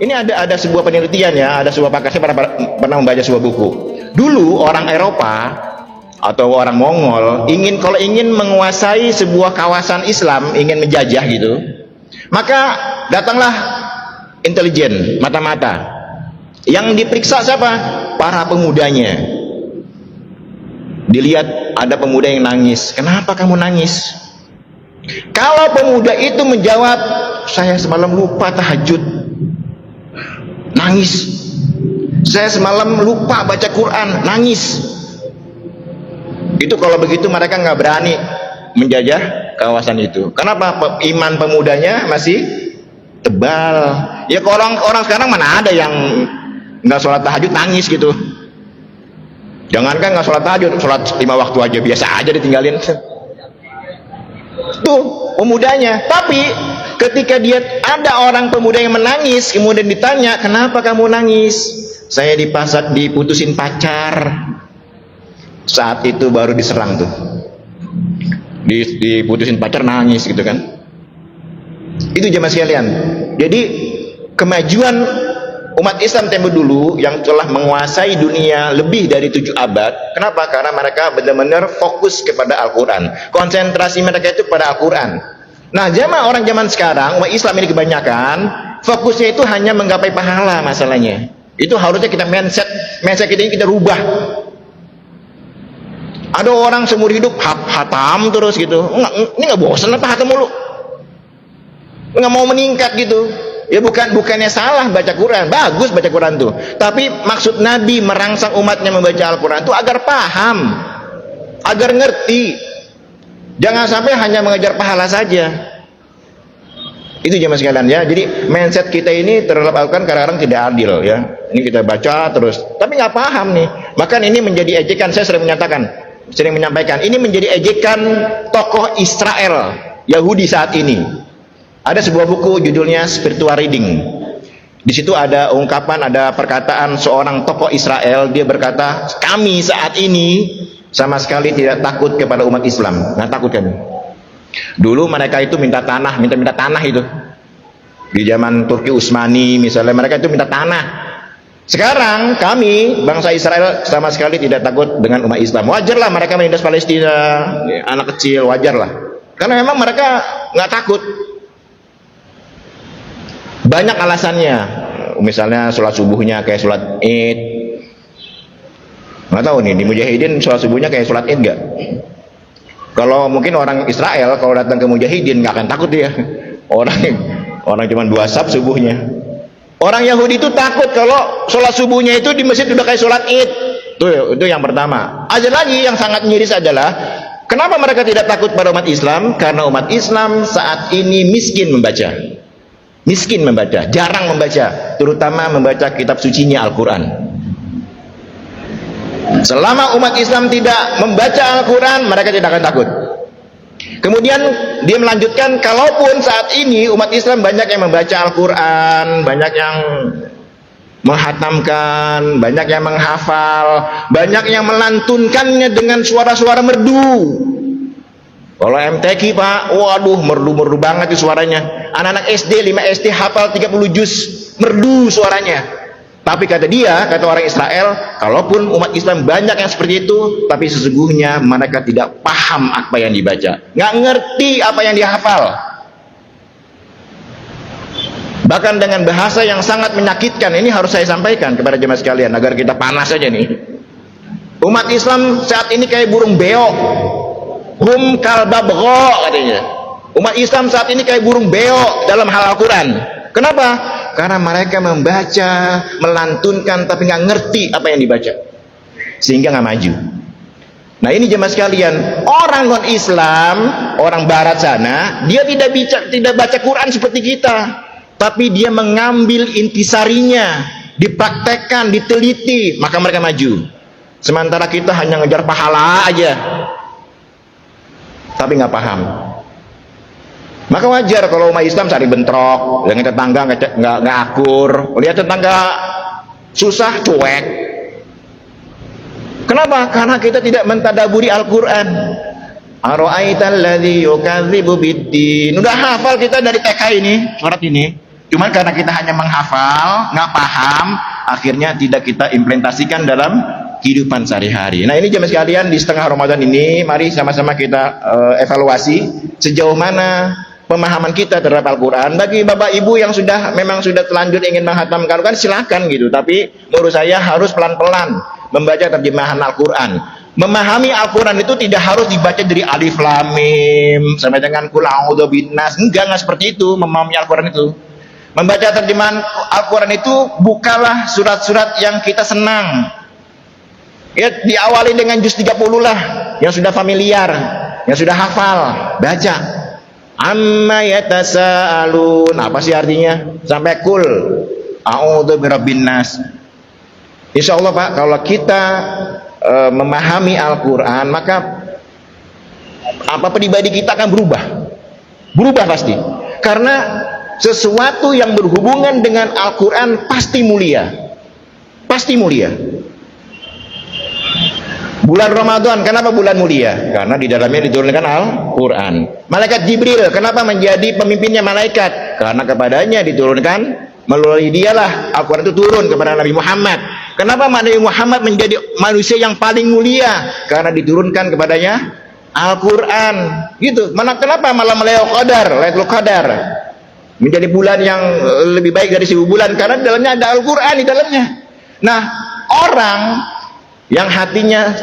Ini ada sebuah penelitian ya, ada sebuah pakar, saya pernah membaca sebuah buku. Dulu orang Eropa atau orang Mongol kalau ingin menguasai sebuah kawasan Islam, ingin menjajah gitu, maka datanglah intelijen, mata-mata. Yang diperiksa siapa? Para pemudanya. Dilihat ada pemuda yang nangis. Kenapa kamu nangis? Kalau pemuda itu menjawab, saya semalam lupa tahajud, nangis. Saya semalam lupa baca Quran, nangis. Itu kalau begitu mereka nggak berani menjajah kawasan itu. Kenapa? Iman pemudanya masih tebal. Ya kalau orang sekarang mana ada yang nggak sholat tahajud nangis gitu. Jangankan nggak sholat tahajud, sholat 5 waktu aja biasa aja ditinggalin. Tuh pemudanya. Tapi ketika dia ada orang pemuda yang menangis, kemudian ditanya, kenapa kamu nangis? Saya diputusin pacar. Saat itu baru diserang tuh. Diputusin pacar nangis gitu kan. Itu jemaah sekalian. Jadi kemajuan umat Islam tempo dulu yang telah menguasai dunia lebih dari 7 abad. Kenapa? Karena mereka benar-benar fokus kepada Al-Quran. Konsentrasi mereka itu pada Al-Quran. Nah, orang zaman sekarang, umat Islam ini kebanyakan fokusnya itu hanya menggapai pahala masalahnya. Itu harusnya kita mindset kita ini kita rubah. Ada orang seumur hidup hatam terus gitu. Ini nggak bosan apa hatam mulu? Nggak mau meningkat gitu. Ya bukannya salah baca Quran, bagus baca Quran tuh. Tapi maksud Nabi merangsang umatnya membaca Al-Quran itu agar paham, agar ngerti. Jangan sampai hanya mengejar pahala saja. Itu jemaah sekalian ya. Jadi mindset kita ini terhadap Al-Quran kadang-kadang tidak adil ya. Ini kita baca terus, tapi nggak paham nih. Bahkan ini menjadi ejekan. Saya sering menyampaikan, ini menjadi ejekan tokoh Israel, Yahudi saat ini. Ada sebuah buku judulnya Spiritual Reading. Di situ ada ungkapan, ada perkataan seorang tokoh Israel. Dia berkata, kami saat ini sama sekali tidak takut kepada umat Islam. Nggak takut kami. Dulu mereka itu minta tanah itu. Di zaman Turki Utsmani misalnya, mereka itu minta tanah. Sekarang kami bangsa Israel sama sekali tidak takut dengan umat Islam. Wajarlah mereka menindas Palestina, anak kecil, wajarlah. Karena memang mereka nggak takut. Banyak alasannya. Misalnya sholat subuhnya kayak sholat Id. Nggak tahu nih, di Mujahidin sholat subuhnya kayak sholat Id nggak? Kalau mungkin orang Israel kalau datang ke Mujahidin nggak akan takut dia. Orang cuma 2 saf subuhnya. Orang Yahudi itu takut kalau sholat subuhnya itu di masjid udah kayak sholat Id. Itu yang pertama. Ada lagi yang sangat miris adalah kenapa mereka tidak takut pada umat Islam? Karena umat Islam saat ini miskin membaca, jarang membaca, terutama membaca kitab sucinya Al-Quran. Selama umat Islam tidak membaca Al-Quran, mereka tidak akan takut. Kemudian dia melanjutkan, kalaupun saat ini umat Islam banyak yang membaca Al-Quran, banyak yang menghatamkan, banyak yang menghafal, banyak yang melantunkannya dengan suara-suara merdu. Kalau MTQ Pak, waduh merdu banget itu suaranya. Anak-anak SD, 5 SD hafal 30 juz, merdu suaranya. Tapi kata orang Israel, kalaupun umat Islam banyak yang seperti itu, tapi sesungguhnya mereka tidak paham apa yang dibaca, nggak ngerti apa yang dihafal. Bahkan dengan bahasa yang sangat menyakitkan, ini harus saya sampaikan kepada jemaah sekalian agar kita panas aja nih. Umat Islam saat ini kayak burung beo. Hum kalbabgho katanya. Umat Islam saat ini kayak burung beo dalam hal Al-Quran. Kenapa? Karena mereka membaca, melantunkan, tapi nggak ngerti apa yang dibaca, sehingga nggak maju. Nah ini jemaah sekalian, orang non Islam, orang Barat sana, dia tidak baca Quran seperti kita, tapi dia mengambil intisarinya, dipraktekkan, diteliti, maka mereka maju. Sementara kita hanya ngejar pahala aja, tapi nggak paham. Maka wajar kalau umat Islam saling bentrok, dengan tetangga nggak akur, lihat tetangga susah cuek. Kenapa? Karena kita tidak mentadaburi Al-Quran. Ara'aital ladzi yukadzibu biddin. Udah hafal kita dari TK ini, surat ini. Cuman karena kita hanya menghafal, nggak paham, akhirnya tidak kita implementasikan dalam kehidupan sehari-hari. Nah, ini jemaah sekalian, di setengah Ramadan ini mari sama-sama kita evaluasi sejauh mana pemahaman kita terhadap Al-Quran. Bagi bapak ibu yang memang sudah telanjur ingin menghatamkan Al-Quran, silakan gitu. Tapi menurut saya harus pelan-pelan membaca terjemahan Al-Quran. Memahami Al-Quran itu tidak harus dibaca dari alif lam mim sampai dengan qul a'udzu binnas. Enggak seperti itu memahami Al-Quran itu. Membaca terjemahan Al-Quran itu bukalah surat-surat yang kita senang. Ya, diawali dengan juz 30 lah, yang sudah familiar, yang sudah hafal, baca. Amma yatasaalun, apa sih artinya? Sampai qul a'udzu birabbin nas. Insyaallah Pak, kalau kita memahami Al-Quran, maka apa pribadi kita akan berubah pasti, karena sesuatu yang berhubungan dengan Al-Quran pasti mulia. Bulan Ramadan, kenapa bulan mulia? Karena di dalamnya diturunkan Al-Quran. Malaikat Jibril, kenapa menjadi pemimpinnya malaikat? Karena kepadanya diturunkan, melalui dialah Al-Quran itu turun kepada Nabi Muhammad. Kenapa Nabi Muhammad menjadi manusia yang paling mulia? Karena diturunkan kepadanya Al-Quran. Gitu. Kenapa malam Lailatul Qadar menjadi bulan yang lebih baik dari 1000 bulan? Karena di dalamnya ada Al-Quran di dalamnya. Nah, orang yang hatinya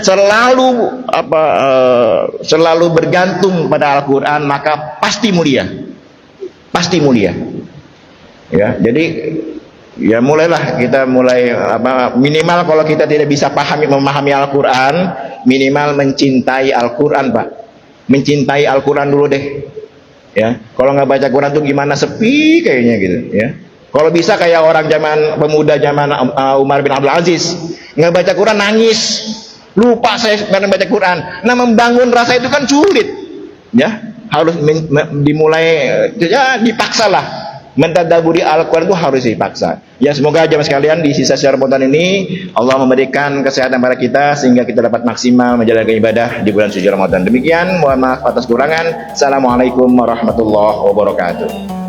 selalu bergantung pada Al-Quran, maka pasti mulia. Ya, jadi ya mulailah kita minimal kalau kita tidak bisa memahami Al-Quran, minimal mencintai Al-Quran, Pak. Mencintai Al-Quran dulu deh. Ya, kalau nggak baca Quran tuh gimana, sepi kayaknya gitu. Ya, kalau bisa kayak orang pemuda zaman Umar bin Abdul Aziz, nggak baca Quran nangis, lupa saya karena baca Quran. Nah, membangun rasa itu kan sulit. Ya, harus dimulai, ya dipaksalah. Mentadaburi Al-Quran itu harus dipaksa. Ya, semoga jemaah sekalian di sisa syahr Ramadan ini Allah memberikan kesehatan pada kita sehingga kita dapat maksimal menjalankan ibadah di bulan suci Ramadan. Demikian, mohon maaf atas kurangan. Assalamualaikum warahmatullahi wabarakatuh.